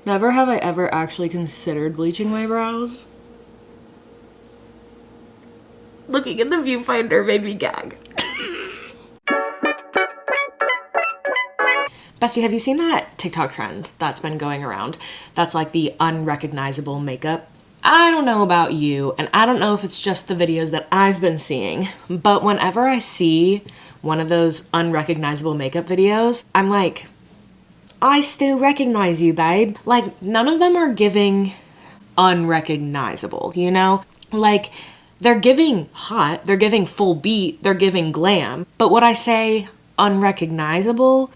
Never have I ever actually considered bleaching my brows. Looking at the viewfinder made me gag. Bestie, have you seen that TikTok trend that's been going around? That's like the unrecognizable makeup. I don't know about you, and I don't know if it's just the videos that I've been seeing, but whenever I see one of those unrecognizable makeup videos, I'm like, I still recognize you, babe. Like, none of them are giving unrecognizable, you know? Like, they're giving hot, they're giving full beat, they're giving glam, but would I say unrecognizable?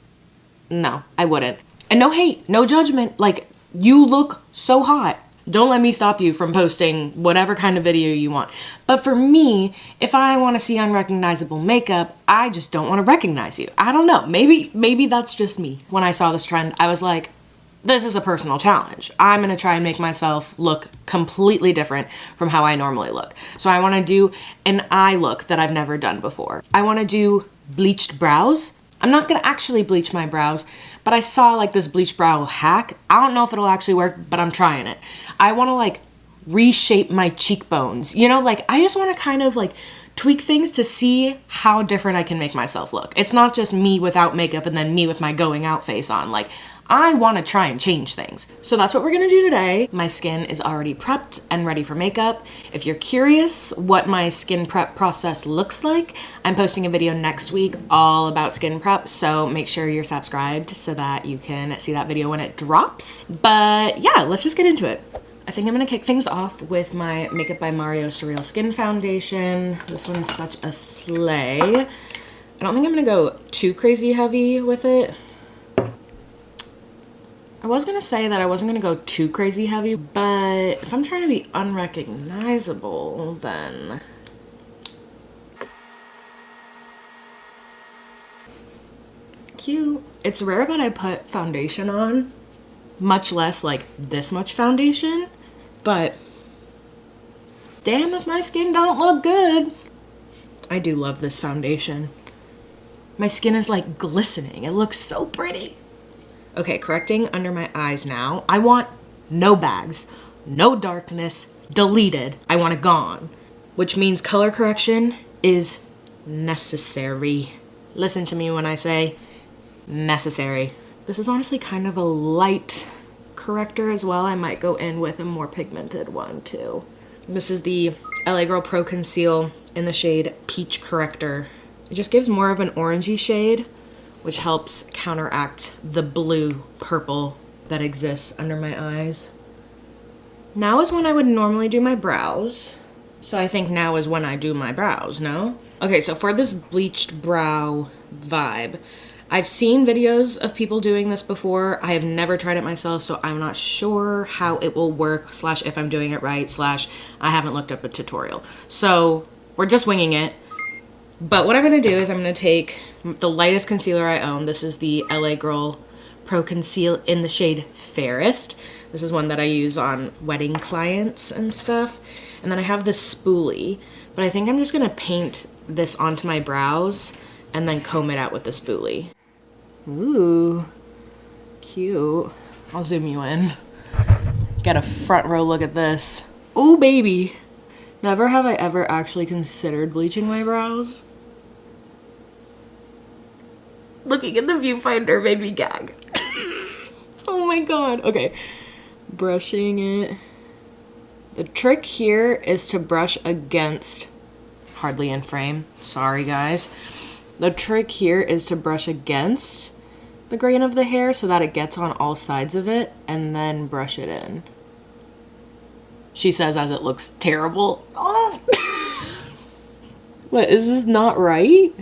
No, I wouldn't. And no hate, no judgment. Like, you look so hot. Don't let me stop you from posting whatever kind of video you want. But for me, if I want to see unrecognizable makeup, I just don't want to recognize you. I don't know. Maybe that's just me. When I saw this trend, I was like, this is a personal challenge. I'm going to try and make myself look completely different from how I normally look. So I want to do an eye look that I've never done before. I want to do bleached brows. I'm not gonna actually bleach my brows, but I saw like this bleach brow hack. I don't know if it'll actually work, but I'm trying it. I wanna like reshape my cheekbones. You know, like I just wanna kind of like tweak things to see how different I can make myself look. It's not just me without makeup and then me with my going out face on. Like, I want to try and change things. So that's what we're gonna do today. My skin is already prepped and ready for makeup. If you're curious what my skin prep process looks like, I'm posting a video next week all about skin prep, so make sure you're subscribed so that you can see that video when it drops. But yeah, let's just get into it. I think I'm gonna kick things off with my Makeup by Mario Surreal Skin Foundation. This one's such a slay. I don't think I'm gonna go too crazy heavy with it. I was gonna say that I wasn't gonna go too crazy heavy, but if I'm trying to be unrecognizable, then... Cute. It's rare that I put foundation on, much less like this much foundation, but damn if my skin don't look good. I do love this foundation. My skin is like glistening. It looks so pretty. Okay, correcting under my eyes now. I want no bags, no darkness, deleted. I want it gone, which means color correction is necessary. Listen to me when I say necessary. This is honestly kind of a light corrector as well. I might go in with a more pigmented one too. This is the LA Girl Pro Conceal in the shade Peach Corrector. It just gives more of an orangey shade, which helps counteract the blue purple that exists under my eyes. Now is when I would normally do my brows. So I think now is when I do my brows, no? Okay, so for this bleached brow vibe, I've seen videos of people doing this before. I have never tried it myself, so I'm not sure how it will work, / if I'm doing it right, / I haven't looked up a tutorial. So we're just winging it. But what I'm gonna do is I'm gonna take the lightest concealer I own. This is the LA Girl Pro Conceal in the shade Fairest. This is one that I use on wedding clients and stuff. And then I have this spoolie, but I think I'm just gonna paint this onto my brows and then comb it out with the spoolie. Ooh, cute. I'll zoom you in. Get a front row look at this. Ooh, baby. Never have I ever actually considered bleaching my brows. Looking at the viewfinder made me gag. Oh my god. Okay. Brushing it. The trick here is to brush against... Hardly in frame. Sorry, guys. The trick here is to brush against the grain of the hair so that it gets on all sides of it, and then brush it in. She says as it looks terrible. Oh! What, is this not right?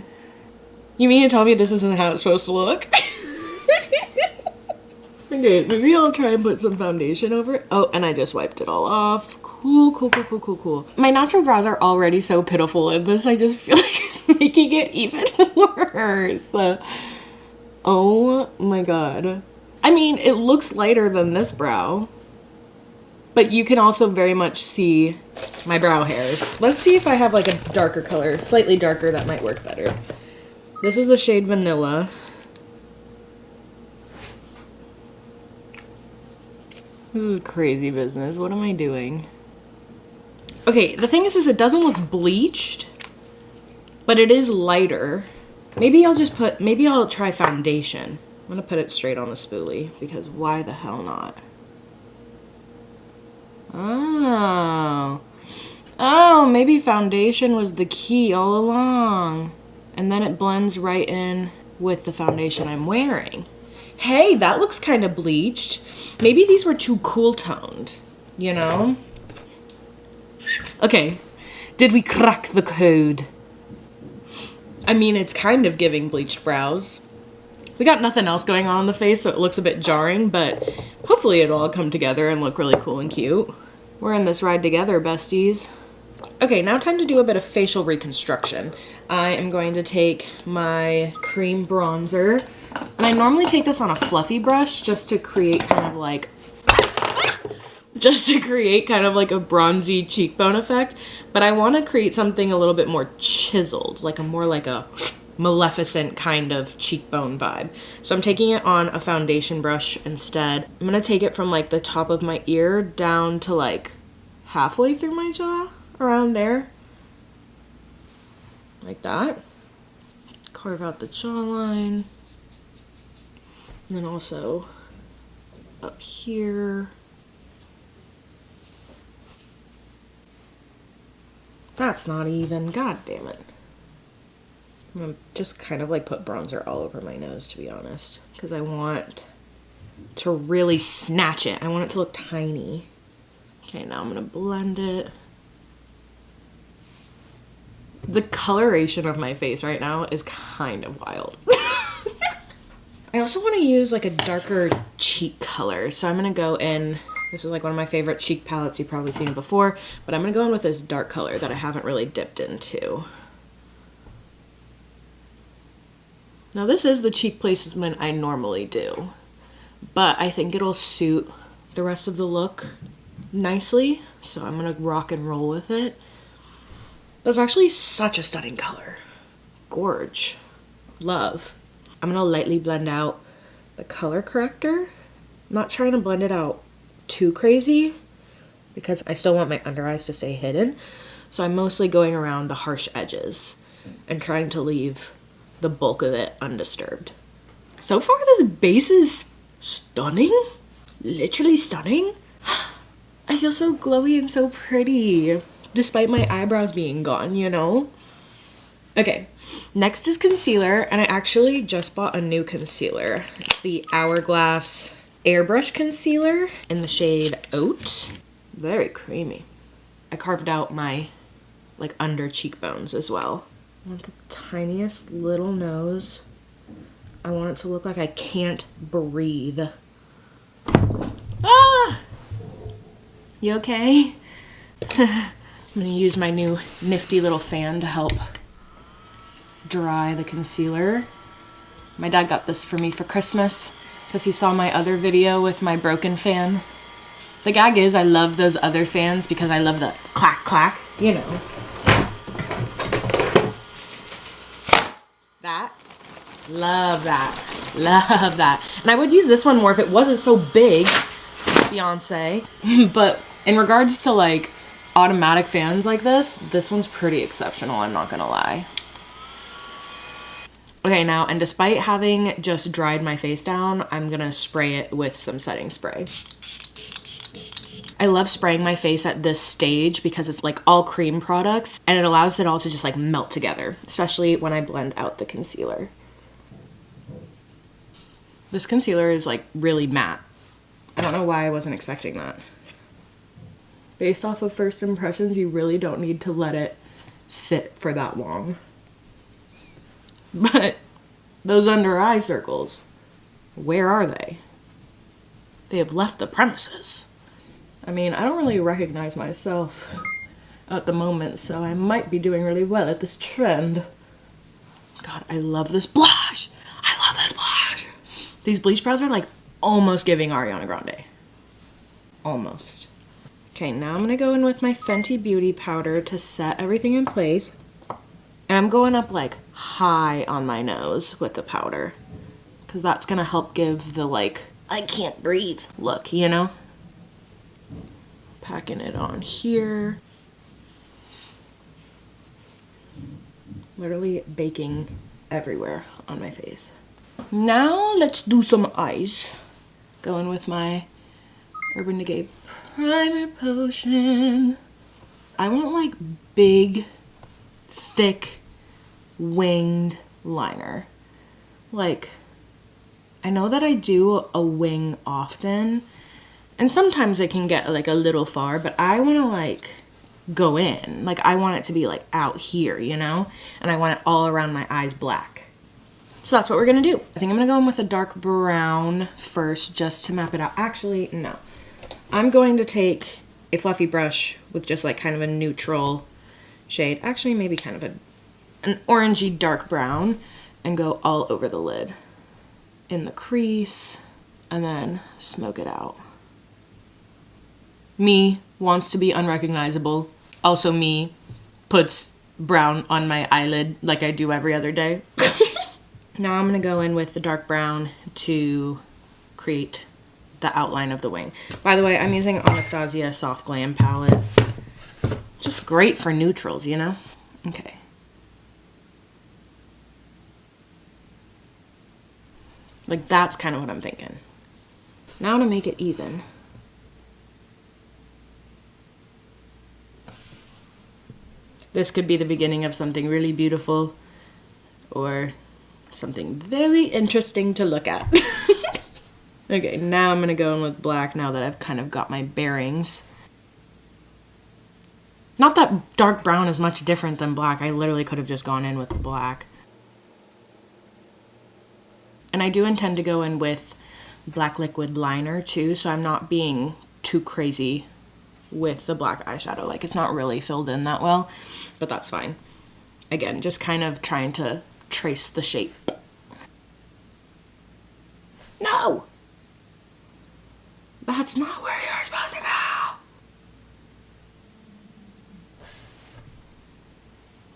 You mean to tell me this isn't how it's supposed to look? Okay, maybe I'll try and put some foundation over it. Oh, and I just wiped it all off. Cool, cool, cool, cool, cool, cool. My natural brows are already so pitiful, and this I just feel like it's making it even worse. Oh my god. I mean, it looks lighter than this brow, but you can also very much see my brow hairs. Let's see if I have like a darker color, slightly darker, that might work better. This is the shade Vanilla. This is crazy business. What am I doing? Okay, the thing is it doesn't look bleached, but it is lighter. Maybe I'll try foundation. I'm gonna put it straight on the spoolie because why the hell not? Oh. Oh, maybe foundation was the key all along. And then it blends right in with the foundation I'm wearing. Hey, that looks kind of bleached. Maybe these were too cool toned, you know? Okay, did we crack the code? I mean, it's kind of giving bleached brows. We got nothing else going on the face, so it looks a bit jarring, but hopefully it'll all come together and look really cool and cute. We're in this ride together, besties. Okay, now time to do a bit of facial reconstruction. I am going to take my cream bronzer, and I normally take this on a fluffy brush just to create kind of like a bronzy cheekbone effect, but I want to create something a little bit more chiseled, like a Maleficent kind of cheekbone vibe. So I'm taking it on a foundation brush instead. I'm gonna take it from like the top of my ear down to like halfway through my jaw, around there. Like that. Carve out the jawline. And then also up here. That's not even, god damn it. I'm gonna just kind of like put bronzer all over my nose, to be honest, because I want to really snatch it. I want it to look tiny. Okay, now I'm gonna blend it. The coloration of my face right now is kind of wild. I also want to use like a darker cheek color, so I'm gonna go in. This is like one of my favorite cheek palettes. You've probably seen it before, but I'm gonna go in with this dark color that I haven't really dipped into. Now this is the cheek placement I normally do, but I think it'll suit the rest of the look nicely, so I'm gonna rock and roll with it. That's actually such a stunning color. Gorge. Love. I'm gonna lightly blend out the color corrector. I'm not trying to blend it out too crazy because I still want my under eyes to stay hidden, so I'm mostly going around the harsh edges and trying to leave the bulk of it undisturbed. So far this base is stunning. Literally stunning. I feel so glowy and so pretty despite my eyebrows being gone, you know? Okay, next is concealer, and I actually just bought a new concealer. It's the Hourglass Airbrush Concealer in the shade Oat. Very creamy. I carved out my like under cheekbones as well. I want the tiniest little nose. I want it to look like I can't breathe. Ah! You okay? I'm gonna use my new nifty little fan to help dry the concealer. My dad got this for me for Christmas because he saw my other video with my broken fan. The gag is I love those other fans because I love the clack clack, you know. That. Love that. Love that. And I would use this one more if it wasn't so big, Beyonce. But in regards to like automatic fans like this one's pretty exceptional, I'm not gonna lie. Okay, now, and despite having just dried my face down, I'm gonna spray it with some setting spray. I love spraying my face at this stage because it's like all cream products and it allows it all to just like melt together, especially when I blend out the concealer. This concealer is like really matte. I don't know why I wasn't expecting that. Based off of first impressions, you really don't need to let it sit for that long. But those under eye circles, where are they? They have left the premises. I mean, I don't really recognize myself at the moment, so I might be doing really well at this trend. God, I love this blush. I love this blush. These bleach brows are like almost giving Ariana Grande. Almost. Okay, now I'm gonna go in with my Fenty Beauty powder to set everything in place. And I'm going up like high on my nose with the powder because that's gonna help give the like, I can't breathe look, you know? Packing it on here. Literally baking everywhere on my face. Now let's do some eyes. Going with my Urban Decay Primer Potion. I want like big, thick, winged liner. Like, I know that I do a wing often, and sometimes it can get like a little far, but I want to like go in. Like, I want it to be like out here, you know? And I want it all around my eyes black. So that's what we're gonna do. I think I'm gonna go in with a dark brown first just to map it out. Actually, no. I'm going to take a fluffy brush with just like kind of a neutral shade. Actually, maybe kind of an orangey dark brown, and go all over the lid. In the crease, and then smoke it out. Me wants to be unrecognizable. Also me puts brown on my eyelid like I do every other day. Now I'm gonna go in with the dark brown to create the outline of the wing. By the way, I'm using Anastasia Soft Glam palette. Just great for neutrals, you know? Okay. Like, that's kind of what I'm thinking. Now to make it even. This could be the beginning of something really beautiful or something very interesting to look at. Okay, now I'm gonna go in with black now that I've kind of got my bearings. Not that dark brown is much different than black. I literally could have just gone in with the black. And I do intend to go in with black liquid liner too, so I'm not being too crazy with the black eyeshadow. Like, it's not really filled in that well, but that's fine. Again, just kind of trying to trace the shape. No! That's not where you're supposed to go!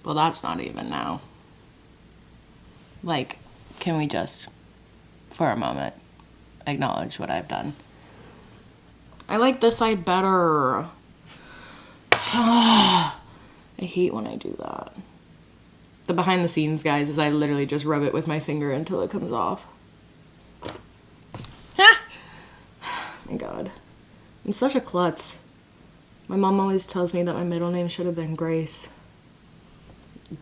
Well, that's not even now. Like, can we just, for a moment, acknowledge what I've done? I like this side better. I hate when I do that. The behind the scenes, guys, is I literally just rub it with my finger until it comes off. Ah! My God. I'm such a klutz. My mom always tells me that my middle name should have been Grace.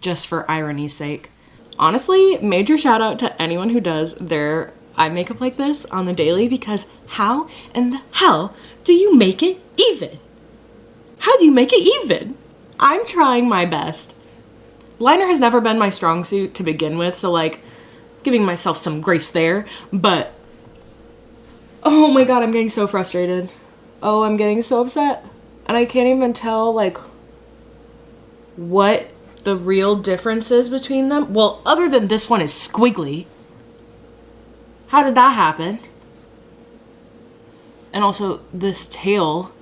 Just for irony's sake. Honestly, major shout out to anyone who does their eye makeup like this on the daily, because how in the hell do you make it even? How do you make it even? I'm trying my best. Liner has never been my strong suit to begin with, so like, giving myself some grace there, but oh my God, I'm getting so frustrated. Oh, I'm getting so upset. And I can't even tell like what the real difference is between them. Well, other than this one is squiggly. How did that happen? And also this tail.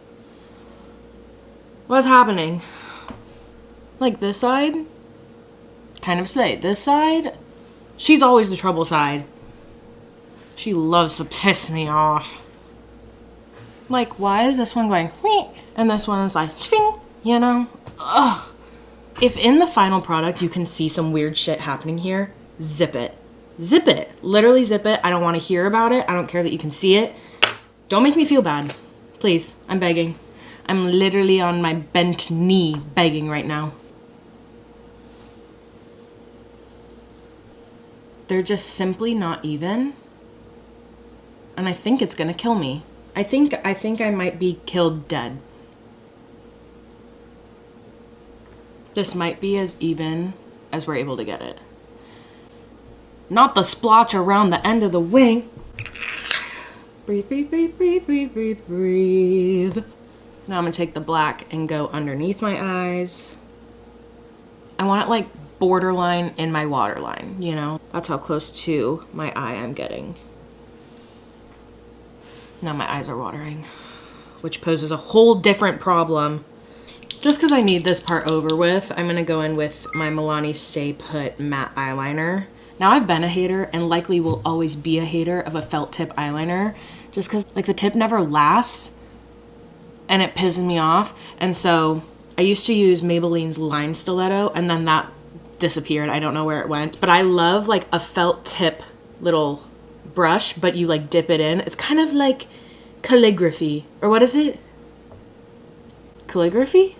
What's happening? Like this side? Kind of say this side? She's always the trouble side. She loves to piss me off. Like, why is this one going whee, and this one is like swing, you know? Ugh. If in the final product you can see some weird shit happening here, zip it. Zip it. Literally zip it. I don't want to hear about it. I don't care that you can see it. Don't make me feel bad. Please, I'm begging. I'm literally on my bent knee begging right now. They're just simply not even. And I think it's gonna kill me. I think I might be killed dead. This might be as even as we're able to get it. Not the splotch around the end of the wing. Breathe, breathe, breathe, breathe, breathe, breathe, breathe. Now I'm gonna take the black and go underneath my eyes. I want it like borderline in my waterline, you know? That's how close to my eye I'm getting. Now my eyes are watering, which poses a whole different problem. Just because I need this part over with, I'm gonna go in with my Milani Stay Put matte eyeliner. Now I've been a hater and likely will always be a hater of a felt tip eyeliner, just because like the tip never lasts. and it pisses me off. And so I used to use Maybelline's Line Stiletto, and then that disappeared. I don't know where it went. But I love like a felt tip little brush, but you like dip it in. It's kind of like calligraphy, or what is it? Calligraphy?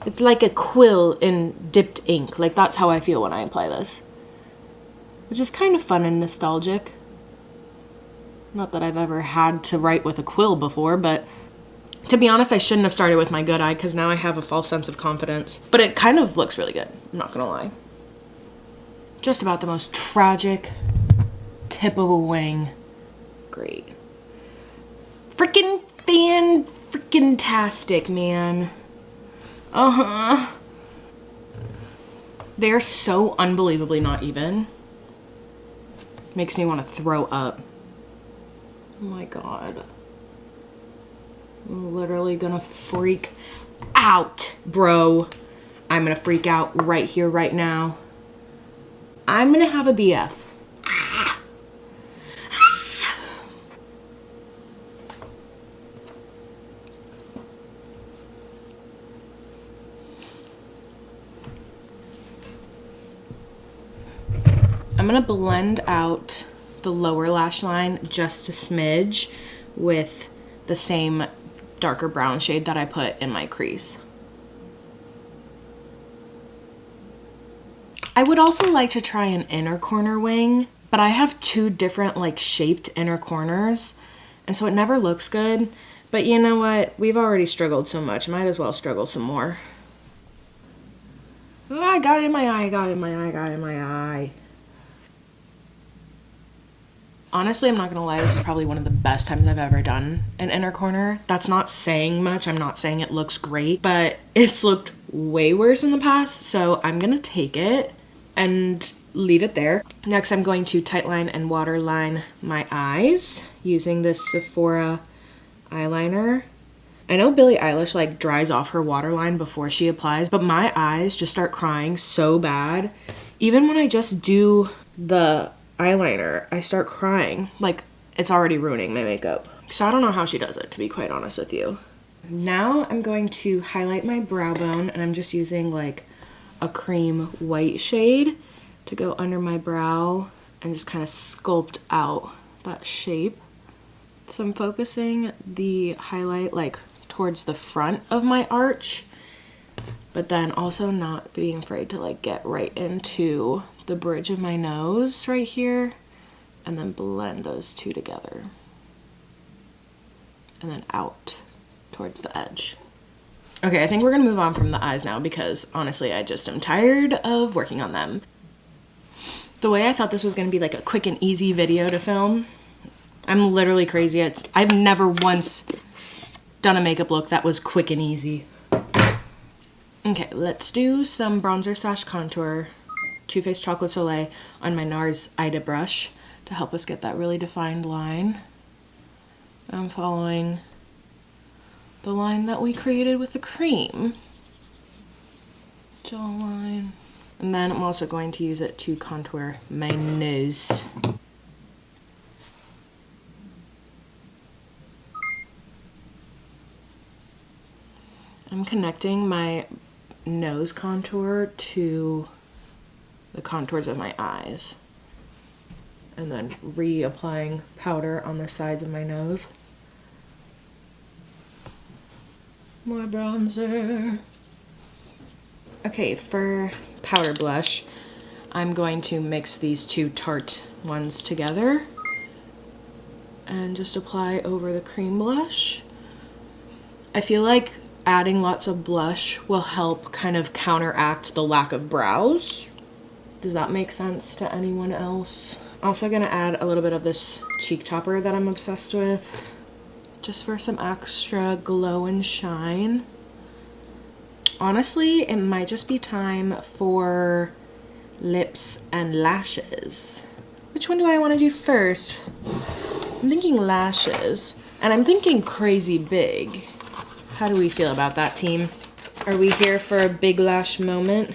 It's like a quill in dipped ink. Like that's how I feel when I apply this. Which is kind of fun and nostalgic. Not that I've ever had to write with a quill before, but to be honest, I shouldn't have started with my good eye because now I have a false sense of confidence. But it kind of looks really good, I'm not gonna lie. Just about the most tragic tip of a wing. Great. Freaking tastic, man. They're so unbelievably not even. Makes me want to throw up. Oh my god. I'm literally gonna freak out, bro. I'm gonna freak out right here, right now. I'm gonna have a BF. I'm gonna blend out the lower lash line just a smidge with the same darker brown shade that I put in my crease. I would also like to try an inner corner wing, but I have two different like shaped inner corners, and so it never looks good. But you know what? We've already struggled so much. Might as well struggle some more. Oh, I got it in my eye, I got it in my eye, I got it in my eye. Honestly, I'm not gonna lie, this is probably one of the best times I've ever done an inner corner. That's not saying much. I'm not saying it looks great, but it's looked way worse in the past, so I'm gonna take it and leave it there. Next, I'm going to tightline and waterline my eyes using this Sephora eyeliner. I know Billie Eilish like dries off her waterline before she applies, but my eyes just start crying so bad. Even when I just do the eyeliner, I start crying. Like, it's already ruining my makeup. So I don't know how she does it, to be quite honest with you. Now I'm going to highlight my brow bone, and I'm just using like a cream white shade to go under my brow and just kind of sculpt out that shape. So I'm focusing the highlight like towards the front of my arch, but then also not being afraid to like get right into the bridge of my nose right here, and then blend those two together. And then out towards the edge. Okay, I think we're gonna move on from the eyes now because honestly, I just am tired of working on them. The way I thought this was gonna be like a quick and easy video to film, I'm literally crazy. I've never once done a makeup look that was quick and easy. Okay, let's do some bronzer slash contour. Too Faced Chocolate Soleil on my NARS Ida brush to help us get that really defined line. I'm following the line that we created with the cream. Jawline. And then I'm also going to use it to contour my nose. I'm connecting my nose contour to the contours of my eyes, and then reapplying powder on the sides of my nose. More bronzer. Okay, for powder blush, I'm going to mix these two Tarte ones together and just apply over the cream blush. I feel like adding lots of blush will help kind of counteract the lack of brows. Does that make sense to anyone else? Also gonna add a little bit of this cheek topper that I'm obsessed with, just for some extra glow and shine. Honestly, it might just be time for lips and lashes. Which one do I want to do first? I'm thinking lashes, and I'm thinking crazy big. How do we feel about that, team? Are we here for a big lash moment?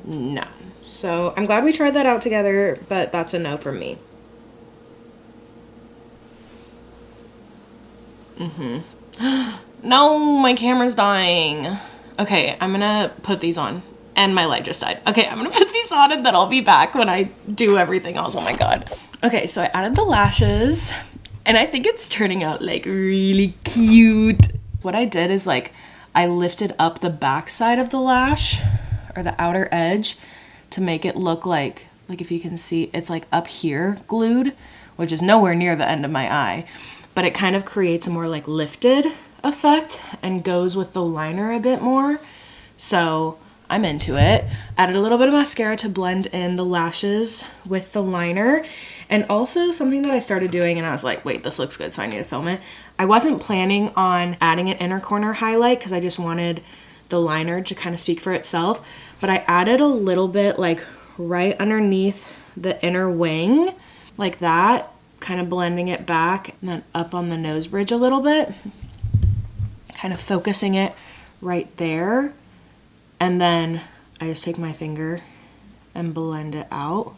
No. So I'm glad we tried that out together, but that's a no from me. No, my camera's dying. Okay, I'm gonna put these on. And my light just died. Okay, I'm gonna put these on and then I'll be back when I do everything else. Oh my god. Okay, so I added the lashes and I think it's turning out like really cute. What I did is like, I lifted up the back side of the lash or the outer edge to make it look like if you can see, it's like up here glued, which is nowhere near the end of my eye. But it kind of creates a more like lifted effect and goes with the liner a bit more. So I'm into it. Added a little bit of mascara to blend in the lashes with the liner. And also something that I started doing and I was like, wait, this looks good, so I need to film it. I wasn't planning on adding an inner corner highlight because I just wanted the liner to kind of speak for itself. But I added a little bit like right underneath the inner wing, like that, kind of blending it back and then up on the nose bridge a little bit, kind of focusing it right there. And then I just take my finger and blend it out.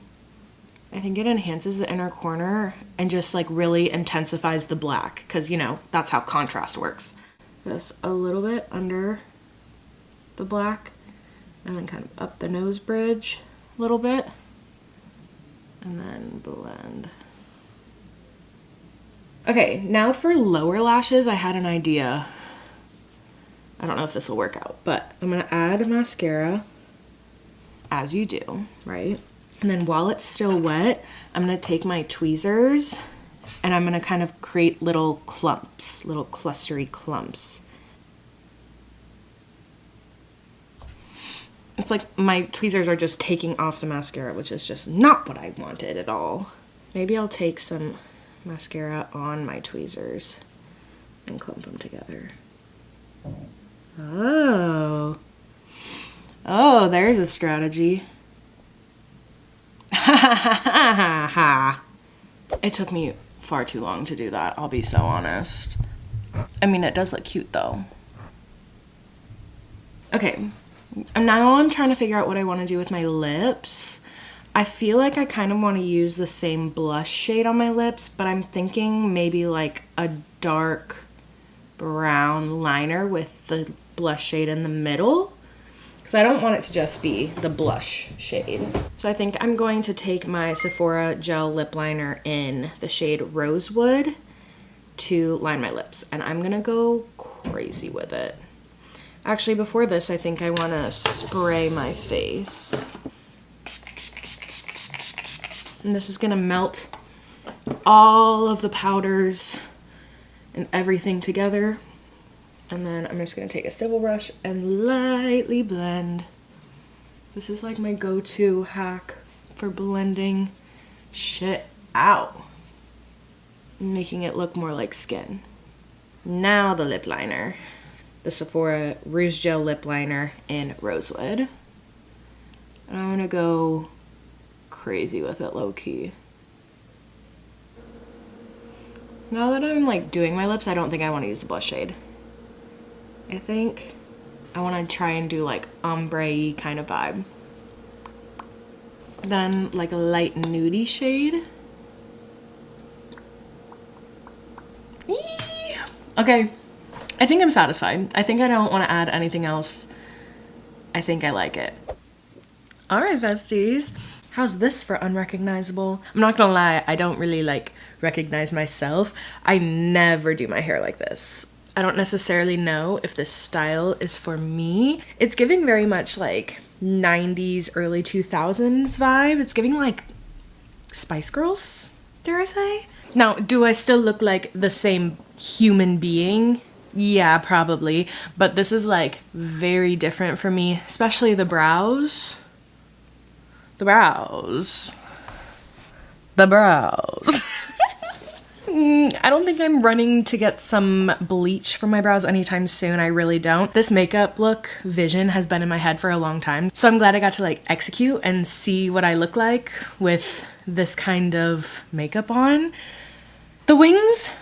I think it enhances the inner corner and just like really intensifies the black because, you know, that's how contrast works. Just a little bit under the black and then kind of up the nose bridge a little bit and then blend. Okay, now for lower lashes, I had an idea. I don't know if this will work out, but I'm gonna add mascara, as you do, right? And then while it's still wet, I'm gonna take my tweezers and I'm gonna kind of create little clumps, little clustery clumps. It's like my tweezers are just taking off the mascara, which is just not what I wanted at all. Maybe I'll take some mascara on my tweezers and clump them together. Oh, there's a strategy. It took me far too long to do that, I'll be so honest. I mean, it does look cute though. Okay, now I'm trying to figure out what I want to do with my lips. I feel like I kind of want to use the same blush shade on my lips, but I'm thinking maybe like a dark brown liner with the blush shade in the middle, because I don't want it to just be the blush shade. So I think I'm going to take my Sephora gel lip liner in the shade Rosewood to line my lips, and I'm gonna go crazy with it. Actually, before this, I think I want to spray my face. And this is gonna melt all of the powders and everything together. And then I'm just gonna take a stipple brush and lightly blend. This is like my go-to hack for blending shit out, making it look more like skin. Now the lip liner. The Sephora Rouge Gel Lip Liner in Rosewood. And I'm gonna go crazy with it low-key. Now that I'm like doing my lips, I don't think I want to use the blush shade. I think I want to try and do like ombre-y kind of vibe. Then like a light nudie shade. Eee! Okay, I think I'm satisfied. I think I don't want to add anything else. I think I like it. All right, besties. How's this for unrecognizable? I'm not gonna lie, I don't really like recognize myself. I never do my hair like this. I don't necessarily know if this style is for me. It's giving very much like 90s, early 2000s vibe. It's giving like Spice Girls, dare I say? Now, do I still look like the same human being? Yeah, probably. But this is like very different for me, especially the brows. The brows. I don't think I'm running to get some bleach for my brows anytime soon. I really don't. This makeup look vision has been in my head for a long time. So I'm glad I got to like execute and see what I look like with this kind of makeup on. The wings,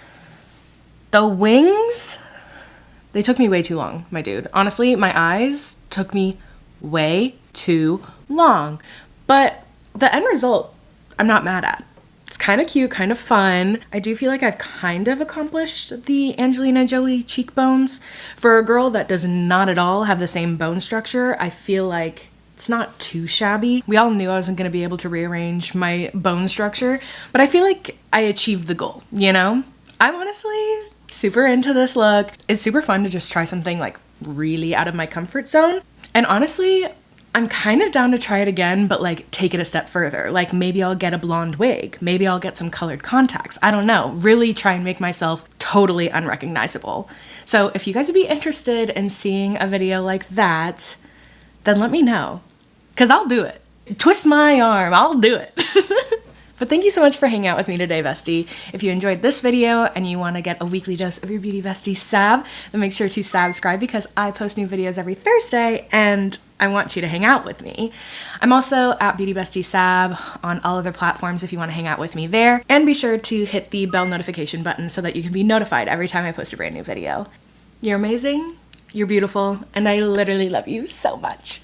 they took me way too long, my dude. Honestly, my eyes took me way too long. But the end result, I'm not mad at. It's kind of cute, kind of fun. I do feel like I've kind of accomplished the Angelina Jolie cheekbones. For a girl that does not at all have the same bone structure, I feel like it's not too shabby. We all knew I wasn't going to be able to rearrange my bone structure, but I feel like I achieved the goal, you know? I'm honestly super into this look. It's super fun to just try something like really out of my comfort zone. And honestly, I'm kind of down to try it again, but like take it a step further. Like maybe I'll get a blonde wig. Maybe I'll get some colored contacts. I don't know. Really try and make myself totally unrecognizable. So if you guys would be interested in seeing a video like that, then let me know, because I'll do it. Twist my arm, I'll do it. But thank you so much for hanging out with me today, bestie. If you enjoyed this video and you want to get a weekly dose of your beauty bestie Sab, then make sure to subscribe, because I post new videos every Thursday and I want you to hang out with me. I'm also at Beauty Bestie Sab on all other platforms if you want to hang out with me there. And be sure to hit the bell notification button so that you can be notified every time I post a brand new video. You're amazing, you're beautiful, and I literally love you so much.